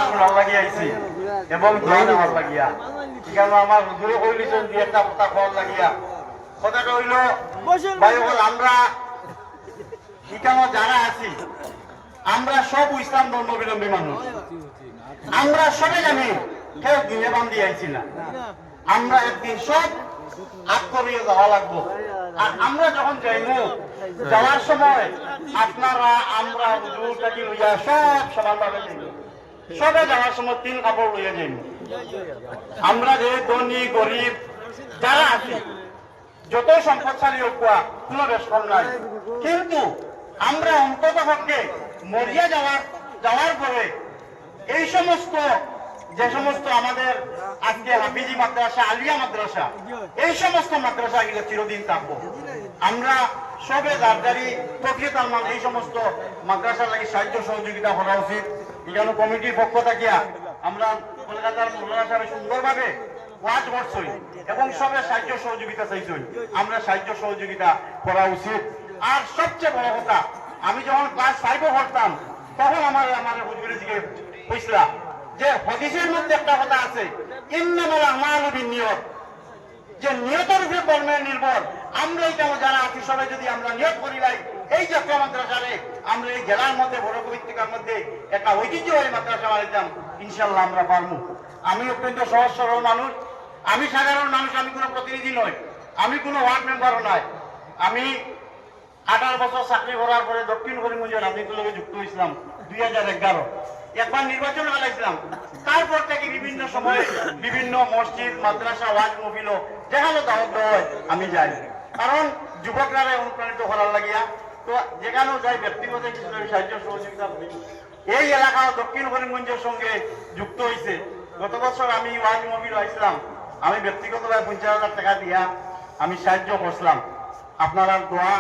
শোনার লাগি আইছি এবং জ্ঞান আমার লাগিয়া এখানে আমার হুজুরে কইলিছেন যে একটা কথা খাওয়ার লাগিয়া কথাটা হইল ভাই বল আমরা এখানে যারা আছি আমরা সব ইসলাম ধর্মাবলম্বী মানুষ আমরা সবাই জানি কেউ দিনে বান্ধি আইছি না আমরা একদিন সব আত্মরিয়ে যাওয়া লাগবো আর আমরা যখন যাইবো যাওয়ার সময় আপনারা আমরা হুজুরটাকে লইয়া সব সমানভাবে যাইব সবে যাওয়ার সময় 3 কাপড় লইয়া যাইব আমরা যে ধনী গরিব যারা আছি যত সম্পদশালী হোক কোনো বেশ কম নাই কিন্তু আমরা অন্তত পক্ষে মরিয়া যাওয়ার পরে এই সমস্ত যে সমস্ত আমাদের আজকে হাফিজি মাদ্রাসা আলিয়া মাদ্রাসা এই সমস্ত মাদ্রাসা গুলো চিরদিন থাকবো আমরা সবে দারদারি প্রকৃত আলমান এই সমস্ত মাদ্রাসার লাগি সাহায্য সহযোগিতা করা উচিত এখানে কমিটির পক্ষ থাকিয়া আমরা কলকাতার মৌলানা সাহেব সুন্দরভাবে ওয়াজ করছই এবং সবে সাহায্য সহযোগিতা চাইছই আমরা সাহায্য সহযোগিতা করা উচিত আর সবচেয়ে বড় কথা আমি যখন ক্লাস 5 পড়তাম তখন আমার হুজুরের দিকে কইছিলাম যে হাদিসের মধ্যে একটা কথা আছে ইন্নামাল আমালু বিন্নিয়ত যে নিয়তের উপরে কর্মের নির্ভর আমরা এই যারা আছি সবাই যদি আমরা নিয়ত করি লাই এই যে মাদ্রাসারে আমরা এই জেলার মধ্যে বড় পত্রিকার মধ্যে একটা ঐতিহ্যবাহী মাদ্রাসা বানাইতাম ইনশাল্লাহ আমরা পারবো আমি অত্যন্ত সহজ সরল মানুষ আমি সাধারণ মানুষ আমি কোনো প্রতিনিধি নই আমি কোনো ওয়ার্ড মেম্বারও নয় আমি 18 বছর চাকরি করার পরে দক্ষিণ করিমগঞ্জের রাজনীতির লগে যুক্ত হয়েছিলাম 2011 একবার নির্বাচন হারাইছিলাম তারপর থেকে বিভিন্ন সময়ে বিভিন্ন মসজিদ মাদ্রাসা ওয়াজ মহফিল যেখানে দাওয়াত হয় আমি যাই কারণ যুবকরা অনুপ্রাণিত করার লাগিয়া তো যেখানেও যাই ব্যক্তিগত কিছু সাহায্য সহযোগিতা করি এই এলাকা দক্ষিণ করিমগঞ্জের সঙ্গে যুক্ত হয়েছে গত বছর আমি ওয়াজ মহফিল হয়েছিলাম আমি ব্যক্তিগতভাবে 50,000 টাকা দিয়া আমি সাহায্য করছিলাম আপনারা দোয়া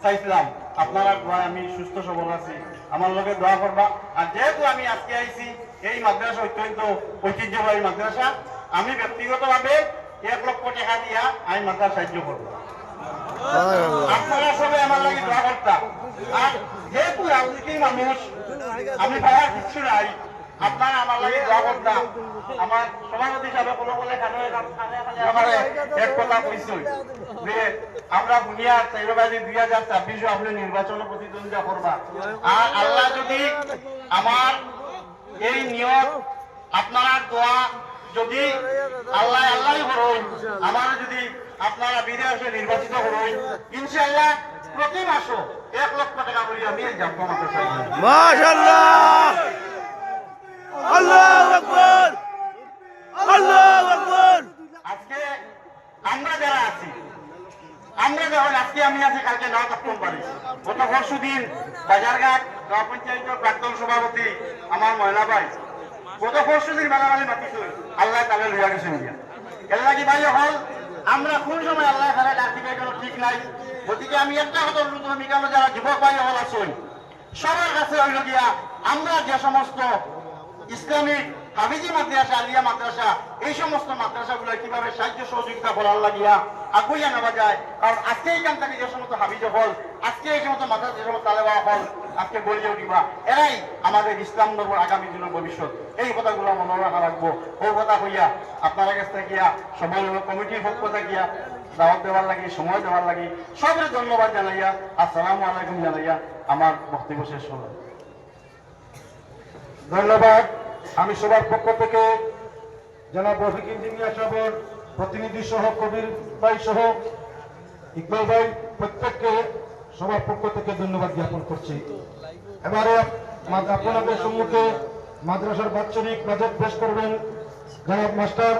চাইছিলাম আপনারা দোয়া আমি সুস্থ সবল আছি আমার লোকে দোয়া করবা আর যেহেতু আমি আজকে আইছি এই মাদ্রাসা অত্যন্ত ঐতিহ্যবাহী মাদ্রাসা আমি ব্যক্তিগতভাবে 1 লক্ষ টাকা দিয়া আমি মাদ্রাসা সাহায্য করবো আপনারা সবাই আমার লাগে দোয়া করতাম আর যেহেতু রাজনীতির মানুষ আমি পাওয়ার কিছু নাই আপনারা আমার লাগে দোয়া করতাম আমার সভাপতি সাহেব কোনো বলে আমার এক কথা কইছিল যে আমরা বুনিয়াদ চাইবাবাজি 2026 আপনি নির্বাচনে প্রতিদ্বন্দ্বিতা করবা আর আল্লাহ যদি আমার এই নিয়ত আপনারা দোয়া যদি আল্লাহই করুন আমার যদি আপনারা বিদেশে নির্বাচিত করুন ইনশাআল্লাহ প্রতি মাসে 1 লক্ষ টাকা করে আমি যাবো মাশাআল্লাহ আল্লাহু আকবার আল্লাহু আকবার আজকে আমরা যারা আছি আমরা যখন আজকে আমি আছি কালকে নাও থাকতে পারি গত পরশুদিন বাজারঘাট গ্রাম পঞ্চায়েতের প্রাক্তন সভাপতি আমার ময়না ভাই গত পরশুদিন মেলামালি মাতিছিল আল্লাহ তাহলে লইয়া গেছে মিয়া এর লাগি ভাই হল আমরা কোন সময় আল্লাহ তারা ডাক দিবে কোনো ঠিক নাই গতিকে আমি একটা কথা অনুরোধ করি কেন যারা যুবক ভাই হল আছেন সবার কাছে হইল গিয়া আমরা যে সমস্ত ইসলামিক হাফিজি মাদ্রাসা আলিয়া মাদ্রাসা এই সমস্ত মাদ্রাসাগুলো কিভাবে সাহায্য সহযোগিতা করার লাগিয়া আগুইয়া নেওয়া যায় কারণ আজকে এইখান থেকে যে সমস্ত হাফিজ হল আজকে এই সমস্ত মাদ্রাসা যে সমস্ত তালেবা হল আজকে গড়িয়ে উঠিবা এরাই আমাদের ইসলাম ধর্মের আগামী দিনের ভবিষ্যৎ এই কথাগুলো মনে রাখা রাখবো ও কথা হইয়া আপনার কাছ থেকে সবাই কমিটির পক্ষ থাকিয়া দাওয়াত দেওয়ার লাগি সময় দেওয়ার লাগি সবের ধন্যবাদ জানাইয়া আসসালামু আলাইকুম জানাইয়া আমার বক্তব্য শেষ হলো ধন্যবাদ আমি সবার পক্ষ থেকে জনাব রফিক ইঞ্জিনিয়ার সাহেবের প্রতিনিধি সহ কবির ভাই সহ ইকবাল ভাই প্রত্যেককে সবার পক্ষ থেকে ধন্যবাদ জ্ঞাপন করছি এবারে আপনাদের সম্মুখে মাদ্রাসার বাৎসরিক বাজেট পেশ করবেন জনাব মাস্টার